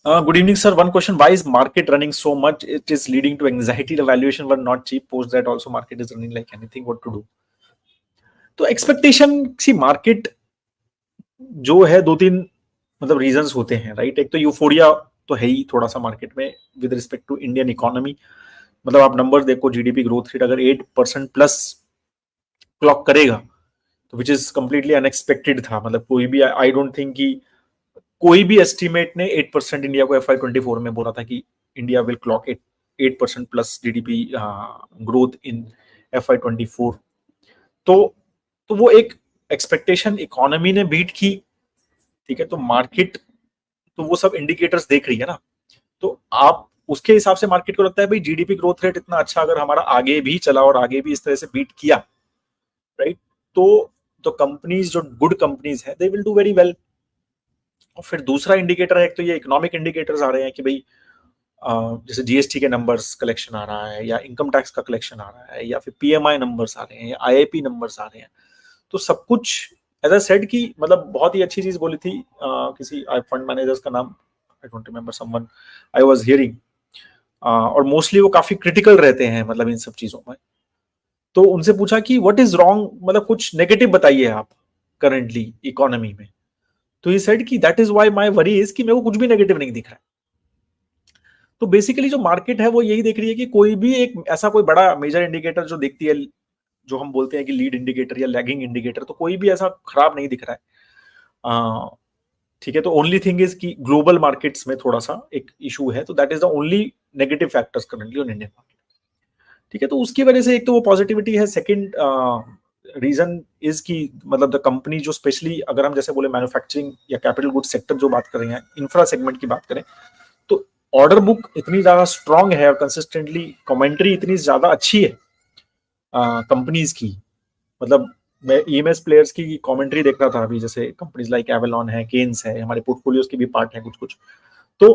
Good evening, sir. One question: why is market running so much? It is leading to anxiety. The valuation were not cheap. Post that also market is running like anything. What to do? तो expectation सी market जो है दो तीन मतलब reasons होते हैं, right? एक तो यूफोरिया तो है ही थोड़ा सा मार्केट में with respect to Indian economy. मतलब आप नंबर देखो, जीडीपी ग्रोथ रेट अगर 8% प्लस क्लॉक करेगा तो विच इज कंप्लीटली अनएक्सपेक्टेड था। मतलब कोई भी, आई डोंट थिंक कि कोई भी एस्टिमेट ने 8% इंडिया को FY24 में बोला था कि India will clock 8% plus GDP growth in FY24। तो वो एक एक्सपेक्टेशन इकोनॉमी ने बीट की, ठीक है? तो मार्केट तो वो सब इंडिकेटर्स देख रही है ना, तो आप उसके हिसाब से मार्केट को लगता है भाई जीडीपी ग्रोथ रेट इतना अच्छा अगर हमारा आगे भी चला और आगे भी इस तरह से बीट किया, राइट, तो कंपनीज जो गुड कंपनीज है they will do very well. और फिर दूसरा इंडिकेटर है, एक तो ये इकोनॉमिक इंडिकेटर्स आ रहे हैं कि भाई जैसे जीएसटी के नंबर्स कलेक्शन आ रहा है, या इनकम टैक्स का कलेक्शन आ रहा है, या फिर पीएमआई नंबर्स आ रहे हैं, या आईआईपी नंबर्स आ रहे हैं। तो सब कुछ एज अ सेड की मतलब बहुत ही अच्छी चीज बोली थी किसी फंड मैनेजर्स का नाम I don't remember, someone I was hearing, और मोस्टली वो काफी क्रिटिकल रहते हैं मतलब इन सब चीजों में। तो उनसे पूछा कि व्हाट इज रॉन्ग, मतलब कुछ नेगेटिव बताइए आप करंटली इकोनॉमी में। तो ही सेड कि that is why my worry is कि मेरे को कुछ भी नेगेटिव नहीं दिख रहा है। तो बेसिकली जो मार्केट है वो यही देख रही है कि कोई भी एक ऐसा कोई बड़ा मेजर इंडिकेटर जो देखती है, जो हम बोलते हैं कि लीड इंडिकेटर या लैगिंग इंडिकेटर, तो कोई भी ऐसा खराब नहीं दिख रहा है, ठीक है? तो ओनली थिंग इज कि ग्लोबल मार्केट्स में थोड़ा सा एक इशू है, तो that is the only negative factors currently on Indian market, ठीक है? तो उसकी वजह से एक तो वो पॉजिटिविटी है। सेकंड रीजन इज कि मतलब द कंपनी जो स्पेशली अगर हम जैसे बोले मैन्युफैक्चरिंग या कैपिटल गुड सेक्टर जो बात कर रहे हैं, इंफ्रा सेगमेंट की बात करें, तो ऑर्डर बुक इतनी ज्यादा स्ट्रांग है और कंसिस्टेंटली कमेंट्री इतनी ज्यादा अच्छी है कंपनीज की। मतलब मैं ईएमएस प्लेयर्स की कमेंट्री देख रहा था अभी, जैसे कंपनीज लाइक एवेलॉन है, केन्स है, हमारे पोर्टफोलियोज की भी पार्ट है कुछ कुछ। तो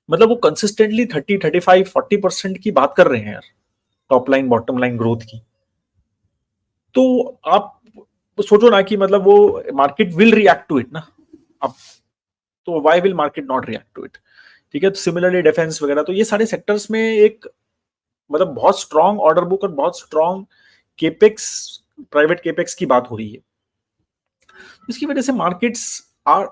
मतलब वो कंसिस्टेंटली 30, 35, 40% की बात कर रहे हैं यार, top line bottom line growth की। तो आप सोचो ना कि मतलब वो market will react to it ना। अब तो why will market not react to it, ठीक है? तो सिमिलरली डिफेंस वगैरह, तो ये सारे सेक्टर्स में एक मतलब बहुत स्ट्रांग ऑर्डर बुक और बहुत स्ट्रांग केपेक्स, प्राइवेट केपेक्स की बात हो रही है। इसकी वजह से मार्केट्स आर,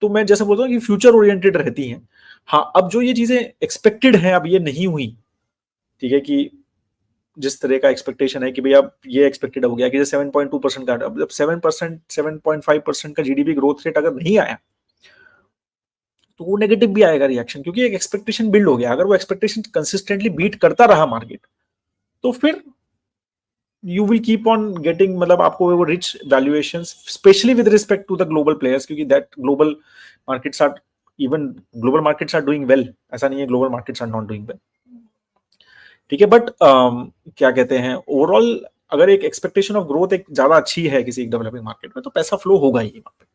तो मैं जैसे बोलता हूँ कि फ्यूचर ओरिएंटेड रहती हैं। हाँ, अब जो ये चीजें एक्सपेक्टेड हैं अब ये नहीं हुई, ठीक है? कि जिस तरह का एक्सपेक्टेशन है कि भैया ये एक्सपेक्टेड हो गया कि 7.2% का, अब 7%, 7.5% का जीडीपी ग्रोथ रेट अगर नहीं आया तो वो नेगेटिव भी आएगा रिएक्शन, क्योंकि एक एक्सपेक्टेशन बिल्ड हो गया। अगर वो एक्सपेक्टेशन कंसिस्टेंटली बीट करता रहा मार्केट, तो फिर you will keep on getting, मतलब आपको वो rich valuation, specially with respect to the global players, क्योंकि that global markets are, even global markets are doing well, ऐसा नहीं है global markets are not doing well, ठीक है? बट क्या कहते हैं, ओवरऑल अगर एक एक्सपेक्टेशन ऑफ ग्रोथ एक ज्यादा अच्छी है किसी एक डेवलपिंग मार्केट में, तो पैसा फ्लो होगा ही वहां पे।